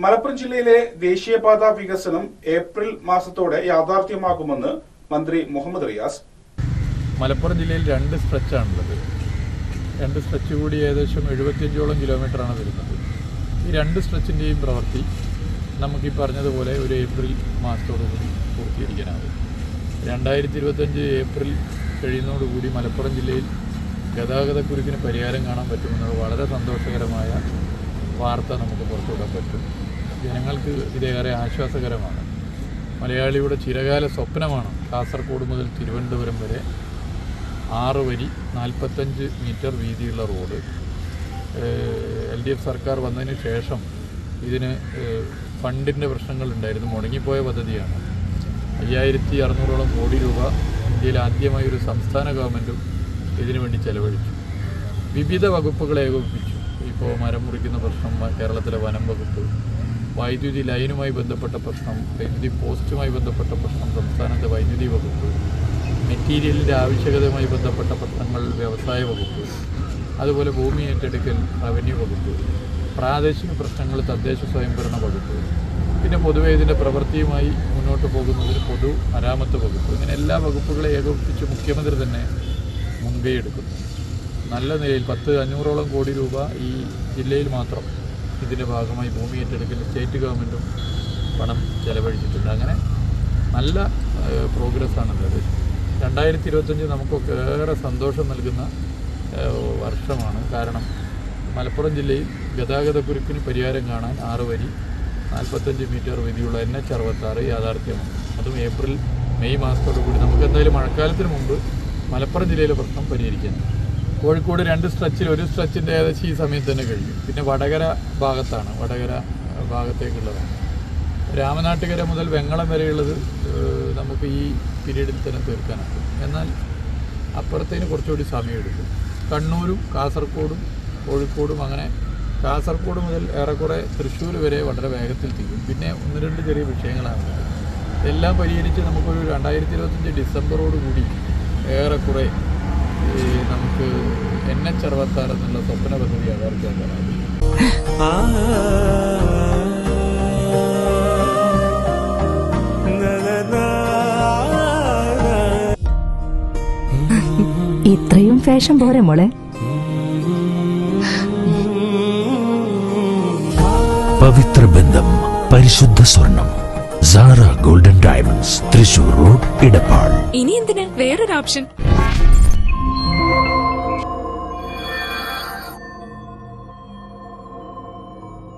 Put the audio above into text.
മലപ്പുറം ജില്ലയിലെ ദേശീയപാത വികസനം ഏപ്രിൽ മാസത്തോടെ യാഥാർത്ഥ്യമാകുമെന്ന് മന്ത്രി മുഹമ്മദ് റിയാസ്. മലപ്പുറം ജില്ലയിൽ 2 സ്ട്രെച്ചാണുള്ളത്. 2 സ്ട്രെച്ച് കൂടി ഏകദേശം 75ഓളം കിലോമീറ്ററാണ് വരുന്നത്. ഈ 2 സ്ട്രെച്ചിൻ്റെയും പ്രവൃത്തി നമുക്ക് ഈ പറഞ്ഞതുപോലെ ഒരു ഏപ്രിൽ മാസത്തോടുകൂടി പൂർത്തീകരിക്കാനാകും. 2025 ഏപ്രിൽ കഴിയുന്നതോടുകൂടി മലപ്പുറം ജില്ലയിൽ ഗതാഗതക്കുരുക്കിന് പരിഹാരം കാണാൻ പറ്റുമെന്നത് വളരെ സന്തോഷകരമായ വാർത്ത നമുക്ക് പുറത്തുവിടാൻ പറ്റും. ജനങ്ങൾക്ക് ഇതേറെ ആശ്വാസകരമാണ്. മലയാളിയുടെ ചിരകാല സ്വപ്നമാണ് കാസർഗോഡ് മുതൽ തിരുവനന്തപുരം വരെ 6 വരി 45 മീറ്റർ വീതിയുള്ള റോഡ്. LDF സർക്കാർ വന്നതിന് ശേഷം ഇതിന് ഫണ്ടിൻ്റെ പ്രശ്നങ്ങളുണ്ടായിരുന്നു. മുടങ്ങിപ്പോയ പദ്ധതിയാണ്. 5600ഓളം കോടി രൂപ ഇന്ത്യയിൽ ആദ്യമായി ഒരു സംസ്ഥാന ഗവൺമെൻറ്റും ഇതിനു വേണ്ടി ചെലവഴിച്ചു. വിവിധ വകുപ്പുകളെ ഏകോപിപ്പിച്ചു. ഇപ്പോൾ മരം മുറിക്കുന്ന പ്രശ്നം കേരളത്തിലെ വനം വകുപ്പ്, വൈദ്യുതി ലൈനുമായി ബന്ധപ്പെട്ട പ്രശ്നം, വൈദ്യുതി പോസ്റ്റുമായി ബന്ധപ്പെട്ട പ്രശ്നം സംസ്ഥാനത്തെ വൈദ്യുതി വകുപ്പ്, മെറ്റീരിയലിൻ്റെ ആവശ്യകതയുമായി ബന്ധപ്പെട്ട പ്രശ്നങ്ങൾ വ്യവസായ വകുപ്പ്, അതുപോലെ ഭൂമി ഏറ്റെടുക്കൽ റവന്യൂ വകുപ്പ്, പ്രാദേശിക പ്രശ്നങ്ങൾ തദ്ദേശ സ്വയംഭരണ വകുപ്പ്, പിന്നെ പൊതുവെ ഇതിൻ്റെ പ്രവൃത്തിയുമായി മുന്നോട്ട് പോകുന്നതിന് പൊതു മരാമത്ത് വകുപ്പ്. ഇങ്ങനെ എല്ലാ വകുപ്പുകളെ ഏകോപിപ്പിച്ച് മുഖ്യമന്ത്രി തന്നെ മുൻകൈ എടുക്കുന്നു. നല്ല നിലയിൽ 500ഓളം കോടി രൂപ ഈ ജില്ലയിൽ മാത്രം ഇതിൻ്റെ ഭാഗമായി ഭൂമി ഏറ്റെടുക്കൽ സ്റ്റേറ്റ് ഗവൺമെൻറ്റും പണം ചെലവഴിച്ചിട്ടുണ്ട്. അങ്ങനെ നല്ല പ്രോഗ്രസ്സാണുള്ളത്. 2025 നമുക്കൊക്കെ ഏറെ സന്തോഷം നൽകുന്ന വർഷമാണ്. കാരണം മലപ്പുറം ജില്ലയിൽ ഗതാഗതക്കുരുക്കിന് പരിഹാരം കാണാൻ 6 വരി 45 മീറ്റർ വീതിയുള്ള NH66 യാഥാർത്ഥ്യമാണ്. അതും ഏപ്രിൽ മെയ് മാസത്തോടു കൂടി നമുക്ക് എന്തായാലും മഴക്കാലത്തിന് മുമ്പ് മലപ്പുറം ജില്ലയിലെ പ്രശ്നം പരിഹരിക്കാൻ. കോഴിക്കോട് 2 സ്ട്രെച്ചിൽ 1 സ്ട്രെച്ചിൻ്റെ ഏകദേശം ഈ സമയത്ത് തന്നെ കഴിയും. പിന്നെ വടകര ഭാഗത്താണ്, വടകര ഭാഗത്തേക്കുള്ളതാണ്. രാമനാട്ടുകര മുതൽ വെങ്ങളം വരെയുള്ളത് നമുക്ക് ഈ പീരീഡിൽ തന്നെ തീർക്കാനാകും. എന്നാൽ അപ്പുറത്തേന് കുറച്ചുകൂടി സമയമെടുക്കും. കണ്ണൂരും കാസർഗോഡും കോഴിക്കോടും അങ്ങനെ കാസർഗോഡ് മുതൽ ഏറെക്കുറെ തൃശ്ശൂർ വരെ വളരെ വേഗത്തിൽ തീരും. പിന്നെ 1-2 ചെറിയ വിഷയങ്ങളാണ്. എല്ലാം പരിഹരിച്ച് നമുക്കൊരു 2025 ഡിസംബറോടുകൂടി ഏറെക്കുറെ നമുക്ക് NH66 എന്നുള്ള സ്വപ്ന പദ്ധതി യാഥാർത്ഥ്യമാക്കാനാകും. ഇത്രയും ഫാഷൻ പോരെ മോളെ? പവിത്ര ബന്ധം, പരിശുദ്ധ സ്വർണം. Sara golden diamonds, Thrissur road, Edappal. ഇനി എന്തിനാ വേറൊരു ഓപ്ഷൻ?